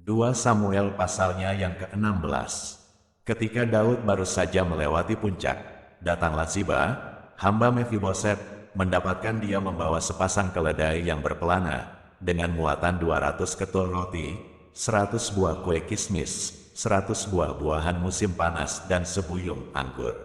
2 Samuel pasalnya yang ke-16. Ketika Daud baru saja melewati puncak, datanglah Ziba, hamba Mefiboset, mendapatkan dia membawa sepasang keledai yang berpelana, dengan muatan 200 ketul roti, 100 buah kue kismis, 100 buah buahan musim panas dan sebuyung anggur.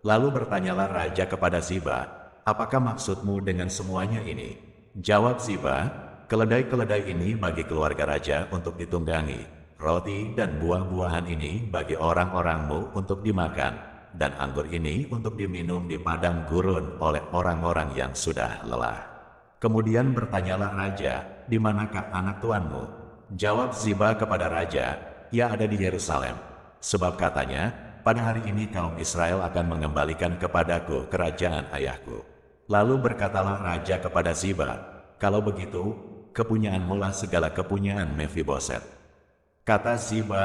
Lalu bertanyalah raja kepada Ziba, apakah maksudmu dengan semuanya ini? Jawab Ziba, keledai-keledai ini bagi keluarga raja untuk ditunggangi, roti dan buah-buahan ini bagi orang-orangmu untuk dimakan, dan anggur ini untuk diminum di padang gurun oleh orang-orang yang sudah lelah. Kemudian bertanyalah raja, di manakah anak tuanmu? Jawab Ziba kepada raja, ia ada di Yerusalem. Sebab katanya, pada hari ini kaum Israel akan mengembalikan kepadaku kerajaan ayahku. Lalu berkatalah raja kepada Ziba, kalau begitu, kepunyaanmu lah segala kepunyaan Mefiboset. Kata Ziba,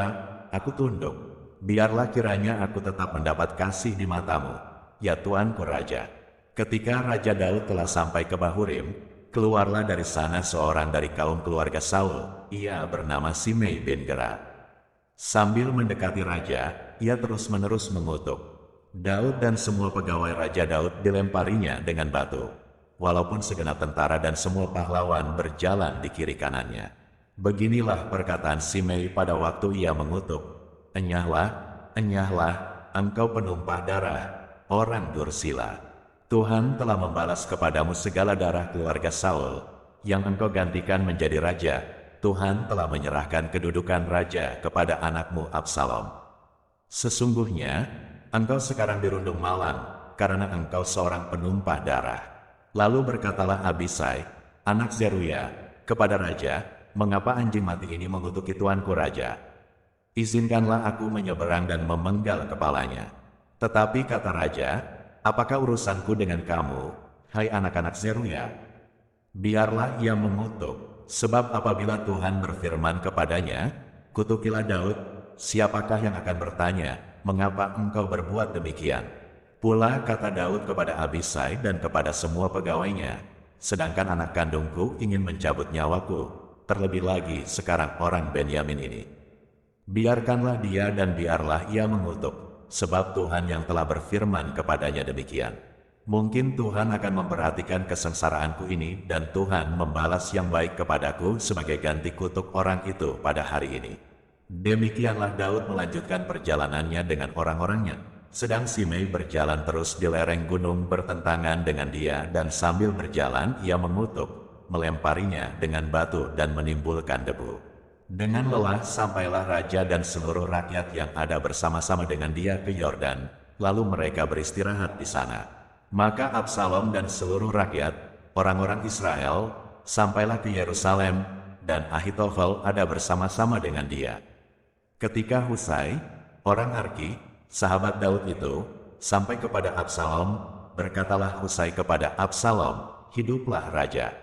aku tunduk, biarlah kiranya aku tetap mendapat kasih di matamu, ya tuanku raja. Ketika Raja Daud telah sampai ke Bahurim, keluarlah dari sana seorang dari kaum keluarga Saul, ia bernama Simei bin Gera. Sambil mendekati raja, ia terus-menerus mengutuk. Daud dan semua pegawai Raja Daud dilemparinya dengan batu, walaupun segenap tentara dan semua pahlawan berjalan di kiri kanannya. Beginilah perkataan Simei pada waktu ia mengutuk, enyahlah, enyahlah, engkau penumpah darah, orang Dursila. Tuhan telah membalas kepadamu segala darah keluarga Saul, yang engkau gantikan menjadi raja. Tuhan telah menyerahkan kedudukan raja kepada anakmu Absalom. Sesungguhnya, engkau sekarang dirundung malang, karena engkau seorang penumpah darah. Lalu berkatalah Abisai, anak Zeruya, kepada raja, mengapa anjing mati ini mengutuki tuanku raja? Izinkanlah aku menyeberang dan memenggal kepalanya. Tetapi kata raja, apakah urusanku dengan kamu, hai anak-anak Zeruya? Biarlah ia mengutuk, sebab apabila Tuhan berfirman kepadanya, kutukilah Daud, siapakah yang akan bertanya, mengapa engkau berbuat demikian? Pula kata Daud kepada Abisai dan kepada semua pegawainya, sedangkan anak kandungku ingin mencabut nyawaku, terlebih lagi sekarang orang Benyamin ini. Biarkanlah dia dan biarlah ia mengutuk, sebab Tuhan yang telah berfirman kepadanya demikian. Mungkin Tuhan akan memperhatikan kesengsaraanku ini dan Tuhan membalas yang baik kepadaku sebagai ganti kutuk orang itu pada hari ini. Demikianlah Daud melanjutkan perjalanannya dengan orang-orangnya, sedang Simei berjalan terus di lereng gunung bertentangan dengan dia dan sambil berjalan ia mengutuk, melemparinya dengan batu dan menimbulkan debu. Dengan lelah sampailah raja dan seluruh rakyat yang ada bersama-sama dengan dia ke Yordan, lalu mereka beristirahat di sana. Maka Absalom dan seluruh rakyat, orang-orang Israel, sampailah ke Yerusalem, dan Ahitofel ada bersama-sama dengan dia. Ketika Husai, orang Arki, sahabat Daud itu, sampai kepada Absalom, berkatalah Husai kepada Absalom, hiduplah raja.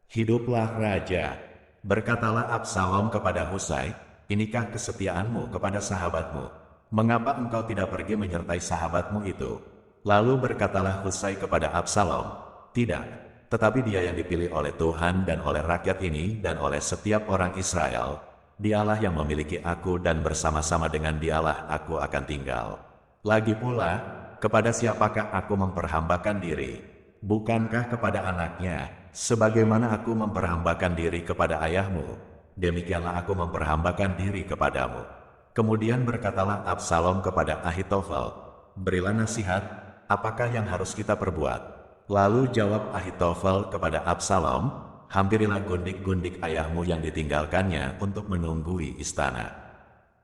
Hiduplah raja. Berkatalah Absalom kepada Husai, inikah kesetiaanmu kepada sahabatmu? Mengapa engkau tidak pergi menyertai sahabatmu itu? Lalu berkatalah Husai kepada Absalom, tidak, tetapi dia yang dipilih oleh Tuhan dan oleh rakyat ini dan oleh setiap orang Israel. Dialah yang memiliki aku dan bersama-sama dengan dialah aku akan tinggal. Lagi pula, kepada siapakah aku memperhambakan diri? Bukankah kepada anaknya, sebagaimana aku memperhambakan diri kepada ayahmu? Demikianlah aku memperhambakan diri kepadamu. Kemudian berkatalah Absalom kepada Ahitofel, berilah nasihat, apakah yang harus kita perbuat? Lalu jawab Ahitofel kepada Absalom, hampirilah gundik-gundik ayahmu yang ditinggalkannya untuk menunggui istana.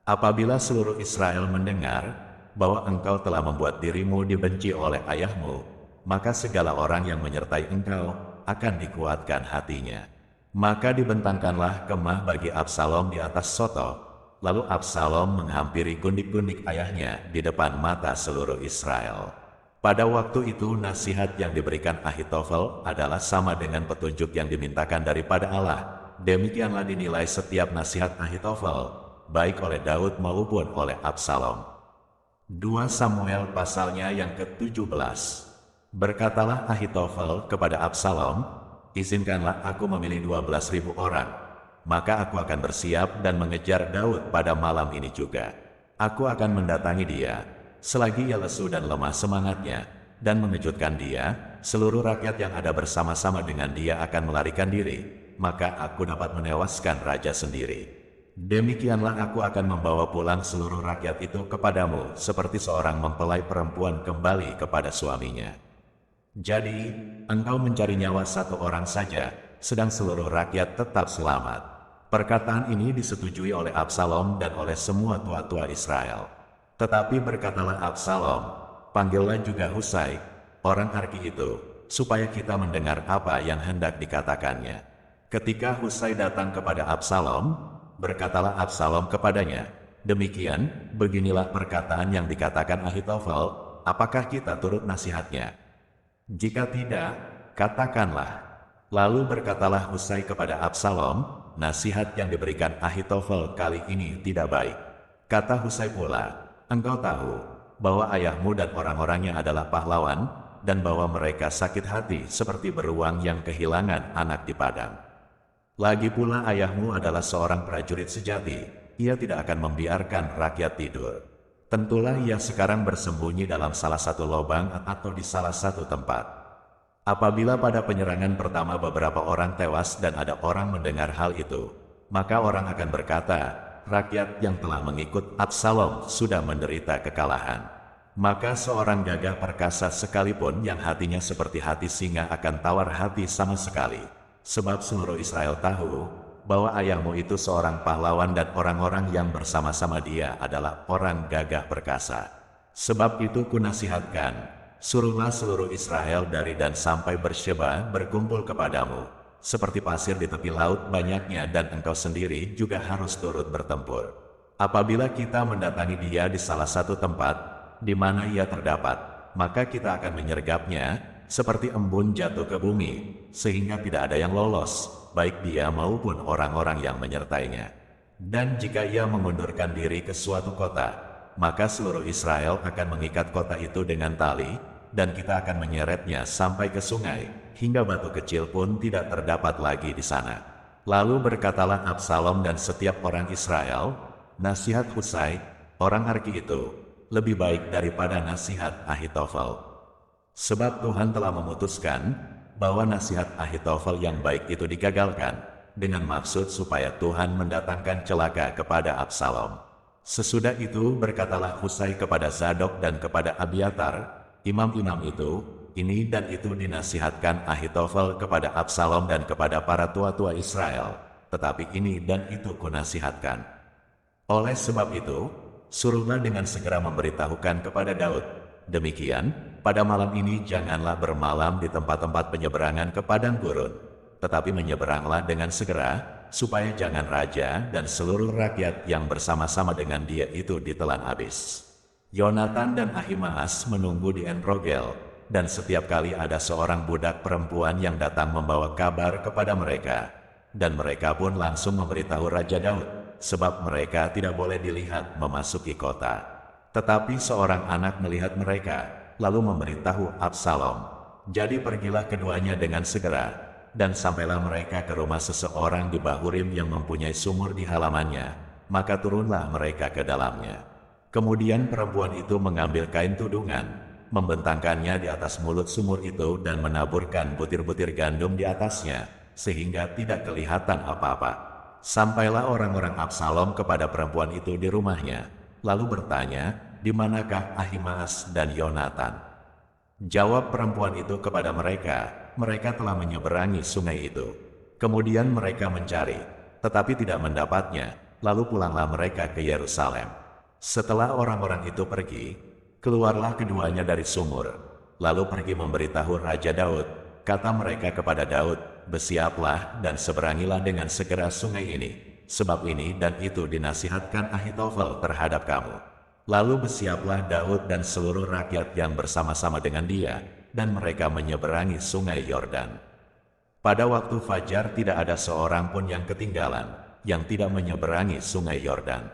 Apabila seluruh Israel mendengar bahwa engkau telah membuat dirimu dibenci oleh ayahmu, maka segala orang yang menyertai engkau akan dikuatkan hatinya. Maka dibentangkanlah kemah bagi Absalom di atas soto, lalu Absalom menghampiri gundik-gundik ayahnya di depan mata seluruh Israel. Pada waktu itu nasihat yang diberikan Ahitofel adalah sama dengan petunjuk yang dimintakan daripada Allah. Demikianlah dinilai setiap nasihat Ahitofel, baik oleh Daud maupun oleh Absalom. 2 Samuel pasalnya yang ke-17. Berkatalah Ahitofel kepada Absalom, izinkanlah aku memilih 12.000 orang. maka aku akan bersiap dan mengejar Daud pada malam ini juga. Aku akan mendatangi dia, selagi ia lesu dan lemah semangatnya, dan mengejutkan dia. Seluruh rakyat yang ada bersama-sama dengan dia akan melarikan diri, maka aku dapat menewaskan raja sendiri. Demikianlah aku akan membawa pulang seluruh rakyat itu kepadamu, seperti seorang mempelai perempuan kembali kepada suaminya. Jadi, engkau mencari nyawa satu orang saja, sedang seluruh rakyat tetap selamat. Perkataan ini disetujui oleh Absalom dan oleh semua tua-tua Israel. Tetapi berkatalah Absalom, panggillah juga Husai, orang Arki itu, supaya kita mendengar apa yang hendak dikatakannya. Ketika Husai datang kepada Absalom, berkatalah Absalom kepadanya, demikian, beginilah perkataan yang dikatakan Ahitofel, apakah kita turut nasihatnya? Jika tidak, katakanlah. Lalu berkatalah Husai kepada Absalom, nasihat yang diberikan Ahitofel kali ini tidak baik. Kata Husai pula, engkau tahu bahwa ayahmu dan orang-orangnya adalah pahlawan, dan bahwa mereka sakit hati seperti beruang yang kehilangan anak di padang. Lagi pula ayahmu adalah seorang prajurit sejati, ia tidak akan membiarkan rakyat tidur. Tentulah ia sekarang bersembunyi dalam salah satu lubang atau di salah satu tempat. Apabila pada penyerangan pertama beberapa orang tewas dan ada orang mendengar hal itu, maka orang akan berkata, rakyat yang telah mengikut Absalom sudah menderita kekalahan. Maka seorang gagah perkasa sekalipun yang hatinya seperti hati singa akan tawar hati sama sekali. Sebab seluruh Israel tahu bahwa ayahmu itu seorang pahlawan dan orang-orang yang bersama-sama dia adalah orang gagah perkasa. Sebab itu kunasihatkan, suruhlah seluruh Israel dari Dan sampai Bersyeba berkumpul kepadamu. Seperti pasir di tepi laut banyaknya dan engkau sendiri juga harus turut bertempur. Apabila kita mendatangi dia di salah satu tempat, di mana ia terdapat, maka kita akan menyergapnya, seperti embun jatuh ke bumi, sehingga tidak ada yang lolos, baik dia maupun orang-orang yang menyertainya. Dan jika ia mengundurkan diri ke suatu kota, maka seluruh Israel akan mengikat kota itu dengan tali, dan kita akan menyeretnya sampai ke sungai, hingga batu kecil pun tidak terdapat lagi di sana. Lalu berkatalah Absalom dan setiap orang Israel, nasihat Husai, orang Arki itu, lebih baik daripada nasihat Ahitofel. Sebab Tuhan telah memutuskan bahwa nasihat Ahitofel yang baik itu digagalkan, dengan maksud supaya Tuhan mendatangkan celaka kepada Absalom. Sesudah itu berkatalah Husai kepada Zadok dan kepada Abiatar, imam-imam itu, ini dan itu dinasihatkan Ahitofel kepada Absalom dan kepada para tua-tua Israel, tetapi ini dan itu kunasihatkan. Oleh sebab itu, suruhlah dengan segera memberitahukan kepada Daud, demikian, pada malam ini janganlah bermalam di tempat-tempat penyeberangan ke padang gurun, tetapi menyeberanglah dengan segera, supaya jangan raja dan seluruh rakyat yang bersama-sama dengan dia itu ditelan habis. Yonatan dan Ahimaas menunggu di En-Rogel, dan setiap kali ada seorang budak perempuan yang datang membawa kabar kepada mereka, dan mereka pun langsung memberitahu Raja Daud, sebab mereka tidak boleh dilihat memasuki kota. Tetapi seorang anak melihat mereka, lalu memberitahu Absalom. Jadi pergilah keduanya dengan segera, dan sampailah mereka ke rumah seseorang di Bahurim yang mempunyai sumur di halamannya, maka turunlah mereka ke dalamnya. Kemudian perempuan itu mengambil kain tudungan, membentangkannya di atas mulut sumur itu dan menaburkan butir-butir gandum di atasnya, sehingga tidak kelihatan apa-apa. Sampailah orang-orang Absalom kepada perempuan itu di rumahnya, lalu bertanya, di manakah Ahimaas dan Yonatan? Jawab perempuan itu kepada mereka, mereka telah menyeberangi sungai itu. Kemudian mereka mencari, tetapi tidak mendapatnya, lalu pulanglah mereka ke Yerusalem. Setelah orang-orang itu pergi, keluarlah keduanya dari sumur, lalu pergi memberitahu Raja Daud. Kata mereka kepada Daud, bersiaplah dan seberangilah dengan segera sungai ini, sebab ini dan itu dinasihatkan Ahitofel terhadap kamu. Lalu bersiaplah Daud dan seluruh rakyat yang bersama-sama dengan dia, dan mereka menyeberangi sungai Yordan. Pada waktu fajar tidak ada seorang pun yang ketinggalan, yang tidak menyeberangi sungai Yordan.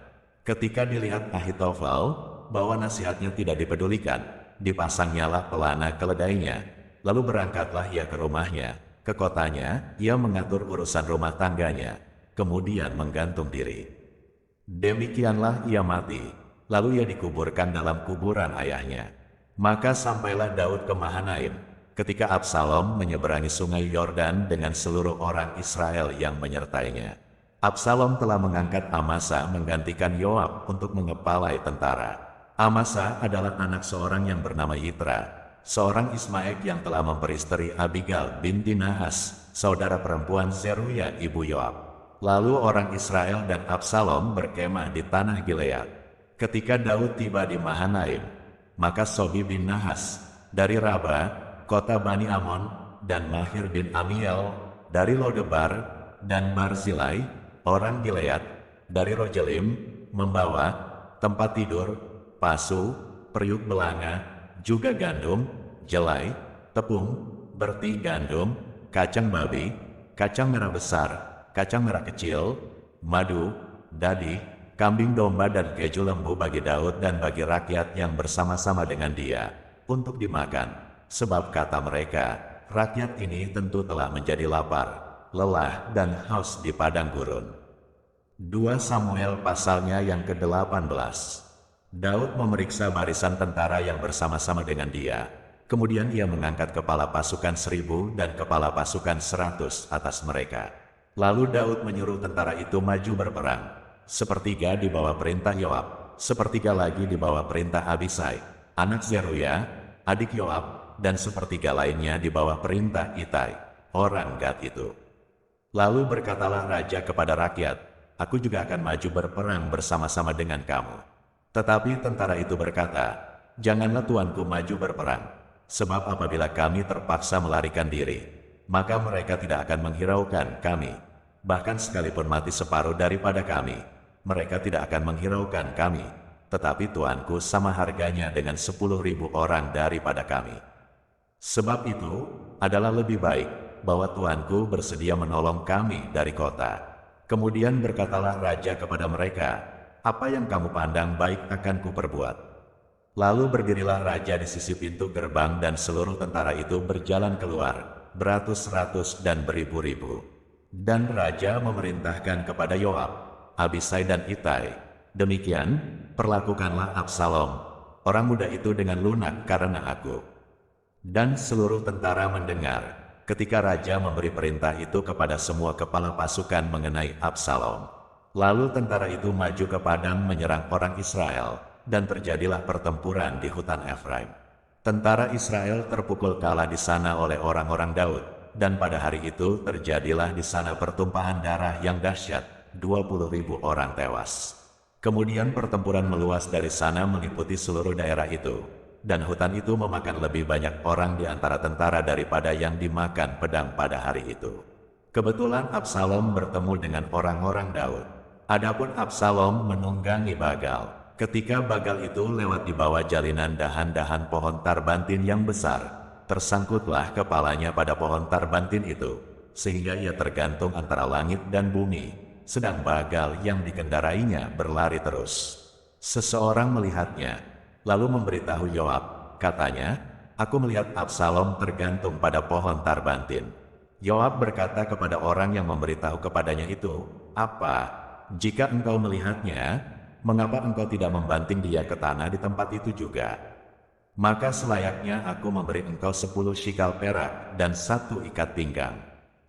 Ketika dilihat Ahitofel bahwa nasihatnya tidak dipedulikan, dipasangnyalah pelana keledainya, lalu berangkatlah ia ke rumahnya, ke kotanya, ia mengatur urusan rumah tangganya. kemudian menggantung diri. Demikianlah ia mati, lalu ia dikuburkan dalam kuburan ayahnya. Maka sampailah Daud ke Mahanaim, ketika Absalom menyeberangi sungai Yordan dengan seluruh orang Israel yang menyertainya. Absalom telah mengangkat Amasa menggantikan Yoab untuk mengepalai tentara. Amasa adalah anak seorang yang bernama Yitra, seorang Ismaek yang telah memperistri Abigail binti Nahas, saudara perempuan Zeruya ibu Yoab. Lalu orang Israel dan Absalom berkemah di tanah Gilead. Ketika Daud tiba di Mahanaim, maka Sobi bin Nahas dari Raba, kota Bani Amon, dan Mahir bin Amiel dari Lodebar, dan Barzilai, orang Gilead, dari Rogelim, membawa tempat tidur, pasu, periuk belanga, juga gandum, jelai, tepung, berti gandum, kacang babi, kacang merah besar, kacang merah kecil, madu, dadi, kambing domba dan keju lembu bagi Daud dan bagi rakyat yang bersama-sama dengan dia, untuk dimakan. Sebab kata mereka, rakyat ini tentu telah menjadi lapar, lelah dan haus di padang gurun. 2 Samuel pasalnya yang ke-18. Daud memeriksa barisan tentara yang bersama-sama dengan dia. Kemudian ia mengangkat kepala pasukan 1000 dan kepala pasukan 100 atas mereka. Lalu Daud menyuruh tentara itu maju berperang. Sepertiga di bawah perintah Yoab, sepertiga lagi di bawah perintah Abisai, anak Zeruya, adik Yoab, dan sepertiga lainnya di bawah perintah Itai, orang Gad itu. Lalu berkatalah raja kepada rakyat, aku juga akan maju berperang bersama-sama dengan kamu. Tetapi tentara itu berkata, janganlah tuanku maju berperang, sebab apabila kami terpaksa melarikan diri, maka mereka tidak akan menghiraukan kami. Bahkan sekalipun mati separuh daripada kami, mereka tidak akan menghiraukan kami. Tetapi tuanku sama harganya dengan 10.000 orang daripada kami. Sebab itu adalah lebih baik bahwa tuanku bersedia menolong kami dari kota. Kemudian berkatalah raja kepada mereka, apa yang kamu pandang baik akan kuperbuat. Lalu berdirilah raja di sisi pintu gerbang dan seluruh tentara itu berjalan keluar, beratus-ratus dan beribu-ribu. Dan raja memerintahkan kepada Yoab, Abisai dan Itai, demikian, perlakukanlah Absalom, orang muda itu dengan lunak karena aku. Dan seluruh tentara mendengar, ketika raja memberi perintah itu kepada semua kepala pasukan mengenai Absalom. Lalu tentara itu maju ke padang menyerang orang Israel, dan terjadilah pertempuran di hutan Efraim. Tentara Israel terpukul kalah di sana oleh orang-orang Daud, dan pada hari itu terjadilah di sana pertumpahan darah yang dahsyat, 20.000 orang tewas. Kemudian pertempuran meluas dari sana meliputi seluruh daerah itu, dan hutan itu memakan lebih banyak orang di antara tentara daripada yang dimakan pedang pada hari itu. Kebetulan Absalom bertemu dengan orang-orang Daud. Adapun Absalom menunggangi Bagal. Ketika Bagal itu lewat di bawah jalinan dahan-dahan pohon tarbantin yang besar, tersangkutlah kepalanya pada pohon tarbantin itu, sehingga ia tergantung antara langit dan bumi, sedang Bagal yang dikendarainya berlari terus. Seseorang melihatnya, lalu memberitahu Yoab, katanya, aku melihat Absalom tergantung pada pohon tarbantin. Yoab berkata kepada orang yang memberitahu kepadanya itu, apa? Jika engkau melihatnya, mengapa engkau tidak membanting dia ke tanah di tempat itu juga? Maka selayaknya aku memberi engkau 10 shikal perak dan 1 ikat pinggang.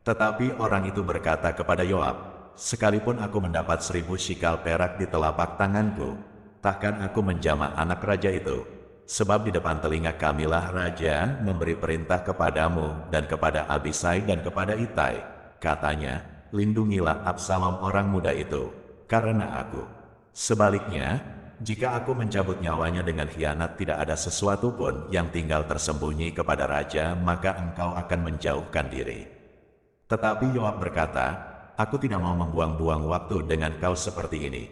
Tetapi orang itu berkata kepada Yoab, sekalipun aku mendapat 1000 shikal perak di telapak tanganku, takkan aku menjamah anak raja itu. Sebab di depan telinga kamilah raja memberi perintah kepadamu dan kepada Abisai dan kepada Itai. Katanya, lindungilah Absalom orang muda itu, karena aku. Sebaliknya, jika aku mencabut nyawanya dengan khianat tidak ada sesuatu pun yang tinggal tersembunyi kepada raja, maka engkau akan menjauhkan diri. Tetapi Yoab berkata, aku tidak mau membuang-buang waktu dengan kau seperti ini.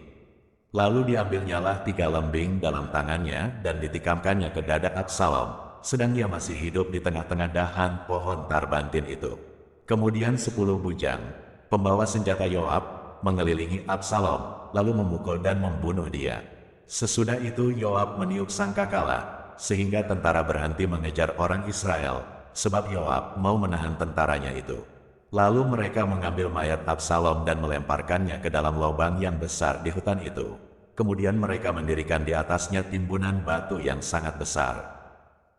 Lalu diambilnyalah 3 lembing dalam tangannya dan ditikamkannya ke dada Absalom, sedang dia masih hidup di tengah-tengah dahan pohon tarbantin itu. Kemudian 10 bujang, pembawa senjata Yoab, mengelilingi Absalom, lalu memukul dan membunuh dia. Sesudah itu Yoab meniup sangkakala, sehingga tentara berhenti mengejar orang Israel, sebab Yoab mau menahan tentaranya itu. Lalu mereka mengambil mayat Absalom dan melemparkannya ke dalam lubang yang besar di hutan itu. Kemudian mereka mendirikan di atasnya timbunan batu yang sangat besar.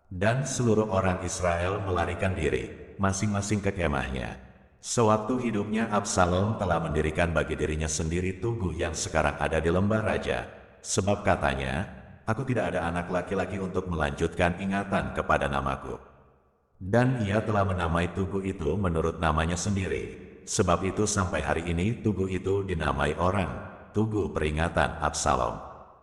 Dan seluruh orang Israel melarikan diri, masing-masing ke kemahnya. Sewaktu hidupnya Absalom telah mendirikan bagi dirinya sendiri tugu yang sekarang ada di lembah raja. Sebab katanya, aku tidak ada anak laki-laki untuk melanjutkan ingatan kepada namaku. Dan ia telah menamai tugu itu menurut namanya sendiri. Sebab itu sampai hari ini tugu itu dinamai orang, Tugu Peringatan Absalom.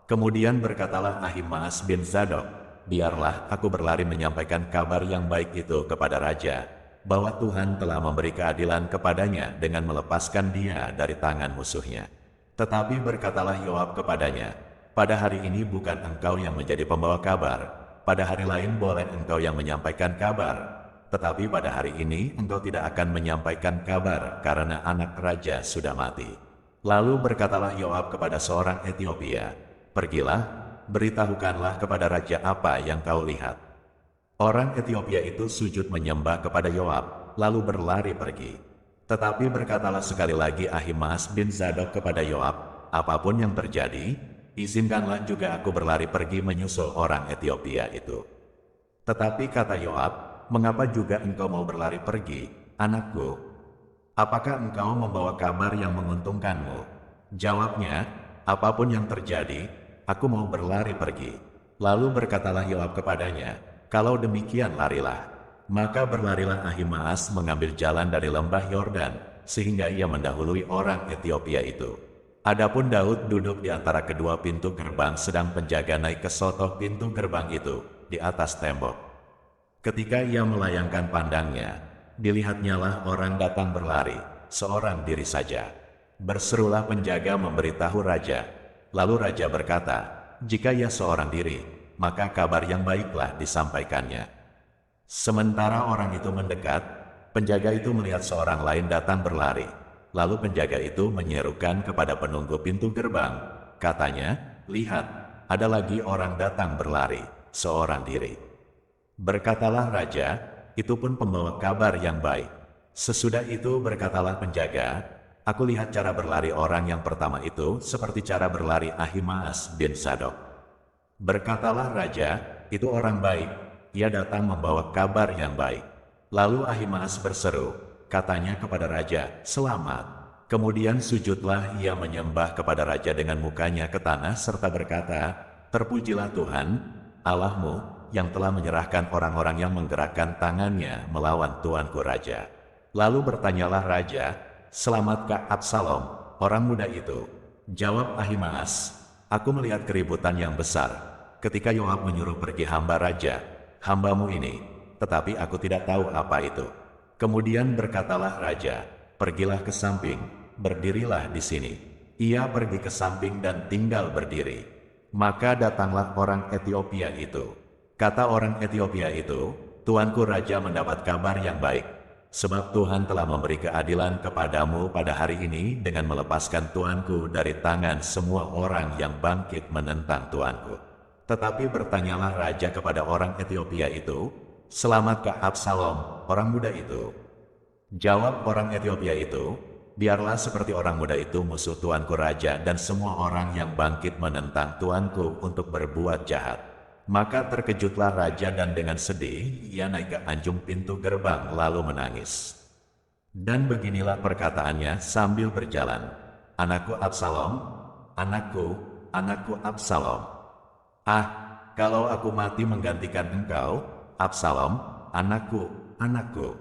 Kemudian berkatalah Ahimaas bin Zadok, biarlah aku berlari menyampaikan kabar yang baik itu kepada raja, bahwa Tuhan telah memberi keadilan kepadanya dengan melepaskan dia dari tangan musuhnya. Tetapi berkatalah Yoab kepadanya, pada hari ini bukan engkau yang menjadi pembawa kabar. Pada hari lain boleh engkau yang menyampaikan kabar, tetapi pada hari ini engkau tidak akan menyampaikan kabar karena anak raja sudah mati. Lalu berkatalah Yoab kepada seorang Etiopia, pergilah, beritahukanlah kepada raja apa yang kau lihat. Orang Etiopia itu sujud menyembah kepada Yoab, lalu berlari pergi. Tetapi berkatalah sekali lagi Ahimaas bin Zadok kepada Yoab, apapun yang terjadi, izinkanlah juga aku berlari pergi menyusul orang Etiopia itu. Tetapi kata Yoab, mengapa juga engkau mau berlari pergi, anakku? Apakah engkau membawa kabar yang menguntungkanmu? Jawabnya, apapun yang terjadi, aku mau berlari pergi. Lalu berkatalah Yoab kepadanya, kalau demikian larilah. Maka berlarilah Ahimaas mengambil jalan dari lembah Yordan, sehingga ia mendahului orang Etiopia itu. Adapun Daud duduk di antara kedua pintu gerbang sedang penjaga naik ke sotoh pintu gerbang itu, di atas tembok. Ketika ia melayangkan pandangnya, dilihatnyalah orang datang berlari, seorang diri saja. Berserulah penjaga memberitahu raja. Lalu raja berkata, jika ia seorang diri, maka kabar yang baiklah disampaikannya. Sementara orang itu mendekat, penjaga itu melihat seorang lain datang berlari. Lalu penjaga itu menyerukan kepada penunggu pintu gerbang. Katanya, lihat, ada lagi orang datang berlari, seorang diri. Berkatalah raja, itu pun pembawa kabar yang baik. Sesudah itu berkatalah penjaga, aku lihat cara berlari orang yang pertama itu seperti cara berlari Ahimaas bin Zadok. Berkatalah raja, itu orang baik, ia datang membawa kabar yang baik. Lalu Ahimaas berseru, katanya kepada raja, selamat. Kemudian sujudlah ia menyembah kepada raja dengan mukanya ke tanah serta berkata, terpujilah Tuhan, Allahmu, yang telah menyerahkan orang-orang yang menggerakkan tangannya melawan tuanku raja. Lalu bertanyalah raja, selamatkah Absalom, orang muda itu? Jawab Ahimaas, aku melihat keributan yang besar, ketika Yoab menyuruh pergi hamba raja, hambamu ini, tetapi aku tidak tahu apa itu. Kemudian berkatalah raja, pergilah ke samping, berdirilah di sini. Ia pergi ke samping dan tinggal berdiri. Maka datanglah orang Etiopia itu. Kata orang Etiopia itu, tuanku raja mendapat kabar yang baik, sebab Tuhan telah memberi keadilan kepadamu pada hari ini dengan melepaskan tuanku dari tangan semua orang yang bangkit menentang tuanku. Tetapi bertanyalah raja kepada orang Etiopia itu, selamatkah Absalom, orang muda itu? Jawab orang Etiopia itu, biarlah seperti orang muda itu musuh tuanku raja dan semua orang yang bangkit menentang tuanku untuk berbuat jahat. Maka terkejutlah raja dan dengan sedih, ia naik ke anjung pintu gerbang lalu menangis. Dan beginilah perkataannya sambil berjalan, anakku Absalom, anakku, anakku Absalom. Ah, kalau aku mati menggantikan engkau, Absalom, anakku, anakku.